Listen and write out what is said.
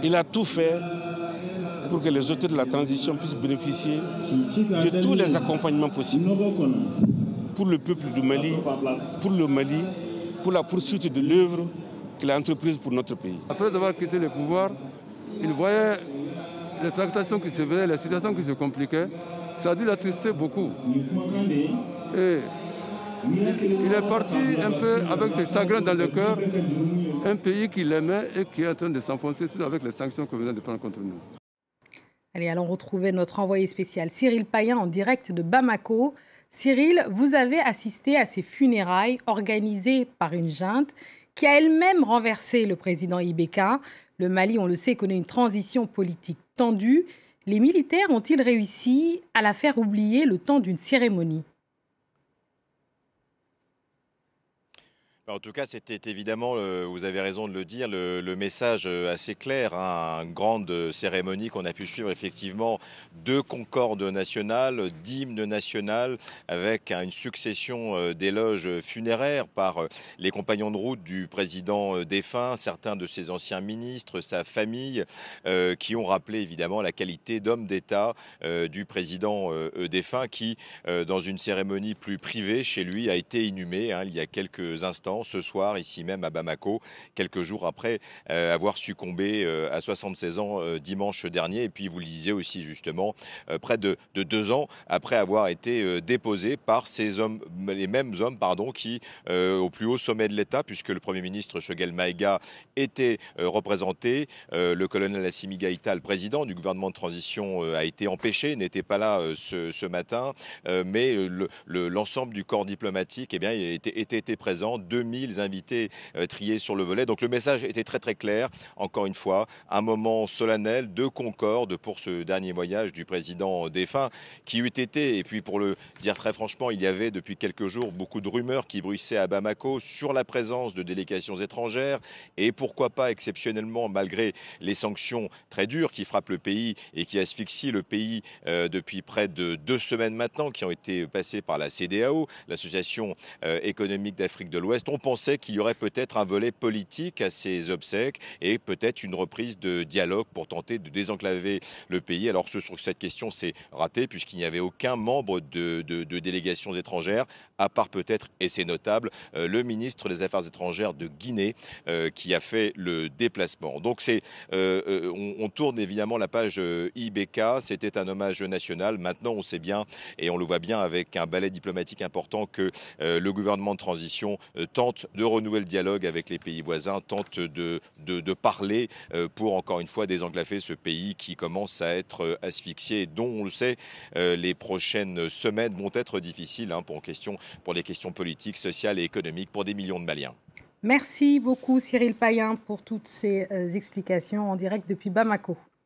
Il a tout fait pour que les auteurs de la transition puissent bénéficier de tous les accompagnements possibles pour le peuple du Mali, pour la poursuite de l'œuvre qu'il a entreprise pour notre pays. Après avoir quitté le pouvoir, il voyait les tractations qui se faisaient, les situations qui se compliquaient. Ça a dû l'attrister beaucoup. Et il est parti un peu avec ses chagrins dans le cœur, un pays qu'il aimait et qui est en train de s'enfoncer avec les sanctions qu'on vient de prendre contre nous. Allez, allons retrouver notre envoyé spécial Cyril Payen en direct de Bamako. Cyril, vous avez assisté à ces funérailles organisées par une junte qui a elle-même renversé le président Ibeka. Le Mali, on le sait, connaît une transition politique tendue. Les militaires ont-ils réussi à la faire oublier le temps d'une cérémonie ? En tout cas, c'était évidemment, vous avez raison de le dire, le message assez clair, hein, une grande cérémonie qu'on a pu suivre effectivement de concordes nationales, d'hymnes nationaux, avec une succession d'éloges funéraires par les compagnons de route du président défunt, certains de ses anciens ministres, sa famille, qui ont rappelé évidemment la qualité d'homme d'État du président défunt qui, dans une cérémonie plus privée chez lui, a été inhumé il y a quelques instants. Ce soir, ici même à Bamako, quelques jours après avoir succombé à 76 ans dimanche dernier. Et puis, vous le disiez aussi justement, près de 2 ans après avoir été déposé par ces hommes, les mêmes hommes qui, au plus haut sommet de l'État, puisque le Premier ministre Choguel Maïga était représenté, le colonel Assimi Goïta, le président du gouvernement de transition, a été empêché, n'était pas là ce matin, mais l'ensemble du corps diplomatique était présent. 2000 invités triés sur le volet. Donc le message était très très clair. Encore une fois, un moment solennel de concorde pour ce dernier voyage du président défunt qui eût été, et puis pour le dire très franchement, il y avait depuis quelques jours beaucoup de rumeurs qui bruissaient à Bamako sur la présence de délégations étrangères et pourquoi pas exceptionnellement, malgré les sanctions très dures qui frappent le pays et qui asphyxient le pays depuis près de 2 semaines maintenant, qui ont été passées par la CEDEAO, l'Association économique d'Afrique de l'Ouest. On pensait qu'il y aurait peut-être un volet politique à ces obsèques et peut-être une reprise de dialogue pour tenter de désenclaver le pays. Alors sur cette question, c'est raté puisqu'il n'y avait aucun membre de délégations étrangères, à part peut-être, et c'est notable, le ministre des Affaires étrangères de Guinée qui a fait le déplacement. Donc on tourne évidemment la page Ibeka, c'était un hommage national. Maintenant, on sait bien, et on le voit bien avec un balai diplomatique important, que le gouvernement de transition tente de renouer le dialogue avec les pays voisins, tente de parler pour, encore une fois, désenclaver ce pays qui commence à être asphyxié et dont, on le sait, les prochaines semaines vont être difficiles pour les questions politiques, sociales et économiques pour des millions de Maliens. Merci beaucoup Cyril Payen pour toutes ces explications en direct depuis Bamako.